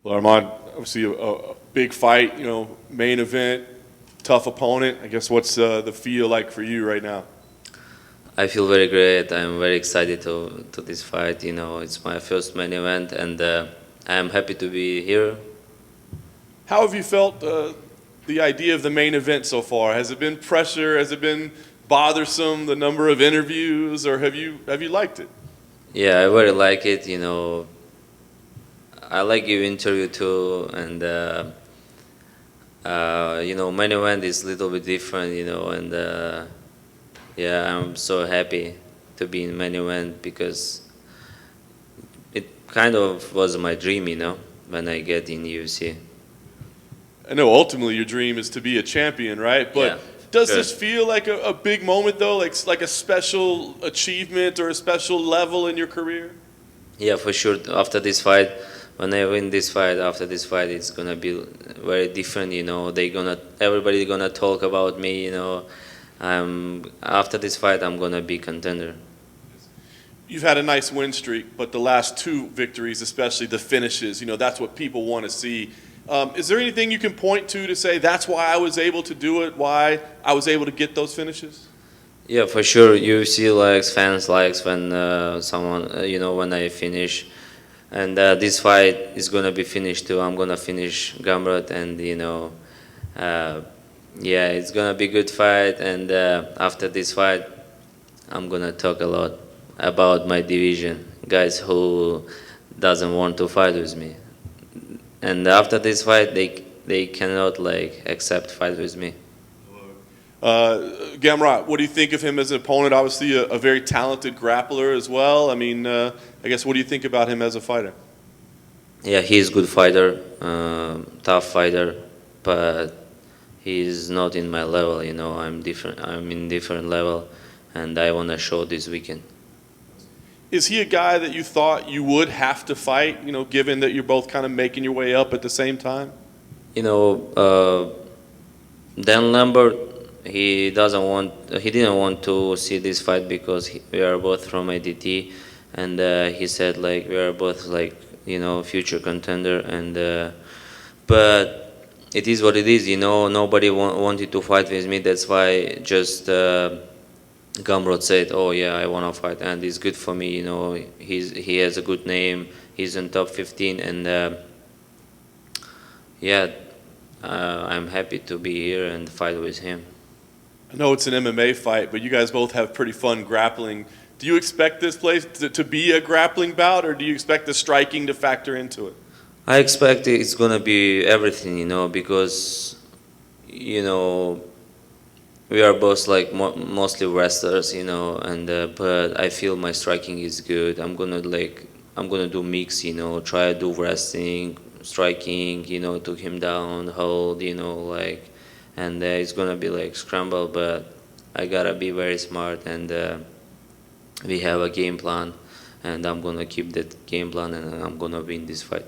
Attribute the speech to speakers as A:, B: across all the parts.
A: Well, Arman, obviously a big fight, main event, tough opponent. I guess what's the feel like for you right now?
B: I feel very great. I'm very excited to this fight. It's my first main event, and I am happy to be here.
A: How have you felt the idea of the main event so far? Has it been pressure? Has it been bothersome, the number of interviews, or have you liked it?
B: Yeah, I very like it. I like your interview too, and main event is a little bit different. And yeah, I'm so happy to be in main event because it kind of was my dream. When I get in UFC.
A: I know ultimately your dream is to be a champion, right? But
B: Yeah,
A: does
B: sure.
A: this feel like a big moment though, like a special achievement or a special level in your career?
B: Yeah, for sure. After this fight, when I win this fight, after this fight, it's gonna be very different. Everybody gonna talk about me. After this fight, I'm gonna be contender.
A: You've had a nice win streak, but the last two victories, especially the finishes, that's what people want to see. Is there anything you can point to say that's why I was able to do it, why I was able to get those finishes?
B: Yeah, for sure. UFC likes, fans likes when someone, when I finish. And this fight is gonna be finished too. I'm gonna finish Gamrot, and yeah, it's gonna be good fight. And after this fight, I'm gonna talk a lot about my division, guys who doesn't want to fight with me. And after this fight, they cannot accept fight with me.
A: Gamrot, what do you think of him as an opponent? Obviously, a very talented grappler as well. I mean, I guess what do you think about him as a fighter?
B: Yeah, he's a good fighter, tough fighter, but he's not in my level. I'm different. I'm in different level, and I wanna show this weekend.
A: Is he a guy that you thought you would have to fight, given that you're both kind of making your way up at the same time?
B: Dan Lambert, he doesn't want. He didn't want to see this fight because we are both from ADT, and he said we are both future contender, and but it is what it is. Nobody wanted to fight with me. That's why just Gamrot said, "Oh yeah, I want to fight," and it's good for me. He has a good name. He's in top 15, and yeah, I'm happy to be here and fight with him.
A: I know it's an MMA fight, but you guys both have pretty fun grappling. Do you expect this place to be a grappling bout, or do you expect the striking to factor into it?
B: I expect it's gonna be everything, because we are both mostly wrestlers, and but I feel my striking is good. I'm gonna do mix, try to do wrestling, striking, took him down, hold, and it's gonna be scramble, but I gotta be very smart, and we have a game plan, and I'm gonna keep that game plan, and I'm gonna win this fight.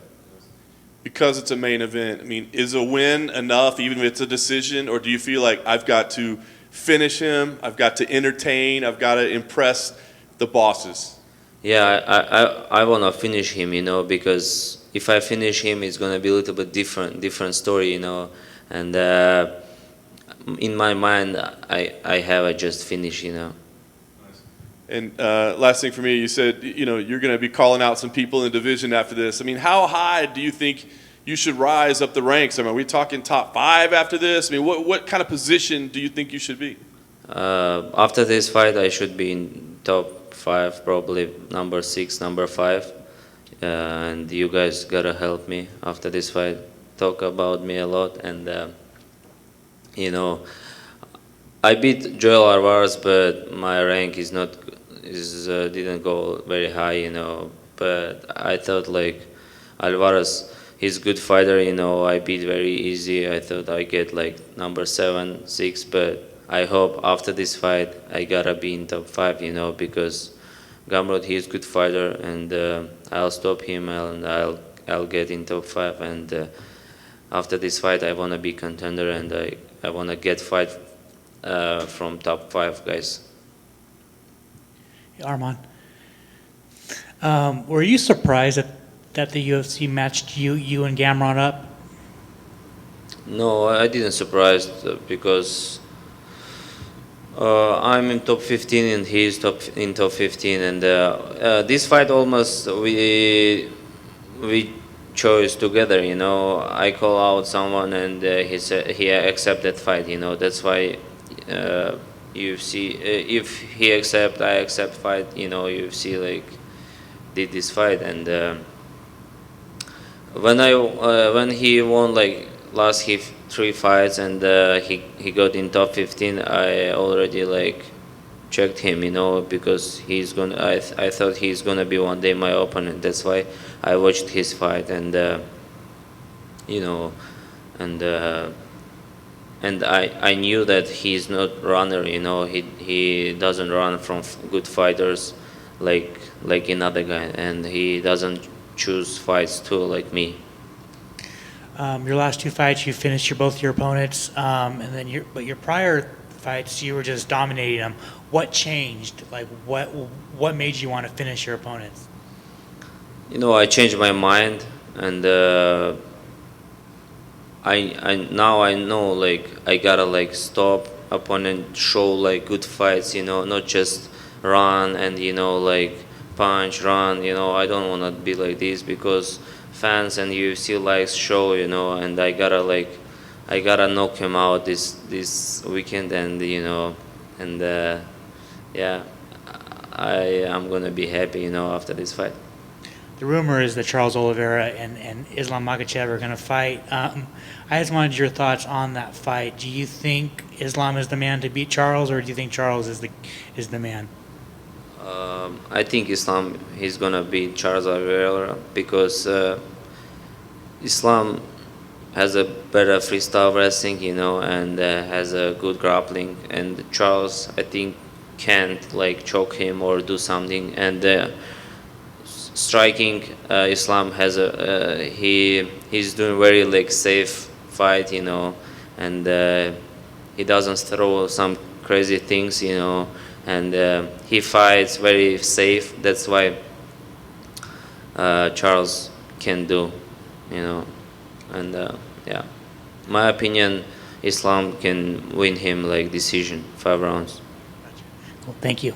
A: Because it's a main event, I mean, is a win enough, even if it's a decision, or do you feel like I've got to finish him, I've got to entertain, I've got to impress the bosses?
B: Yeah, I wanna finish him, because if I finish him, it's gonna be a little bit different story, and in my mind, I have a just finish,
A: And last thing for me, you said you're going to be calling out some people in the division after this. I mean, how high do you think you should rise up the ranks? I mean, are we talking top 5 after this? I mean, what kind of position do you think you should be?
B: After this fight, I should be in top 5, probably number 6, number 5, and you guys gotta help me after this fight. Talk about me a lot, and I beat Joel Alvarez, but my rank didn't go very high, But I thought Alvarez, he's a good fighter, I beat very easy. I thought I get number 7, 6, but I hope after this fight I gotta be in top 5, because Gamrot, he's a good fighter, and I'll stop him, and I'll get in top 5, and after this fight I wanna be contender, and I wanna get fight from top 5 guys.
C: Hey, Arman, were you surprised that the UFC matched you and Gamrot up?
B: No, I didn't surprised because I'm in top 15 and he's in top 15, and this fight almost we chose together. You know, I call out someone and he said he accepted fight. You know, that's why UFC if he accept, I accept fight. You know, UFC like did this fight, and when he won like last 3 fights and he got in top 15, I already like checked him, you know, because he's gonna. I thought he's gonna be one day my opponent. That's why I watched his fight, and you know, and I knew that he's not runner. You know, he doesn't run from good fighters like another guy, and he doesn't choose fights too like me.
C: Your last 2 fights, you finished both your opponents, and then your prior fights, you were just dominating them. What changed? Like, what made you want to finish your opponents?
B: You know, I changed my mind, and I now I know like I gotta like stop opponent, show like good fights. You know, not just run and you know like punch, run. You know, I don't wanna be like this because fans and UFC likes show, you know, and I gotta knock him out this weekend, and you know, and yeah, I am gonna be happy, you know, after this fight.
C: The rumor is that Charles Oliveira and Islam Makhachev are going to fight. I just wanted your thoughts on that fight. Do you think Islam is the man to beat Charles, or do you think Charles is the man?
B: I think Islam he's gonna beat Charles Oliveira because Islam has a better freestyle wrestling, you know, and has a good grappling. And Charles, I think, can't like choke him or do something. And striking, Islam has he's doing very like safe fight, you know, and he doesn't throw some crazy things, you know, and he fights very safe. That's why Charles can do, you know, and yeah, my opinion, Islam can win him like decision 5 rounds.
C: Cool. Thank you.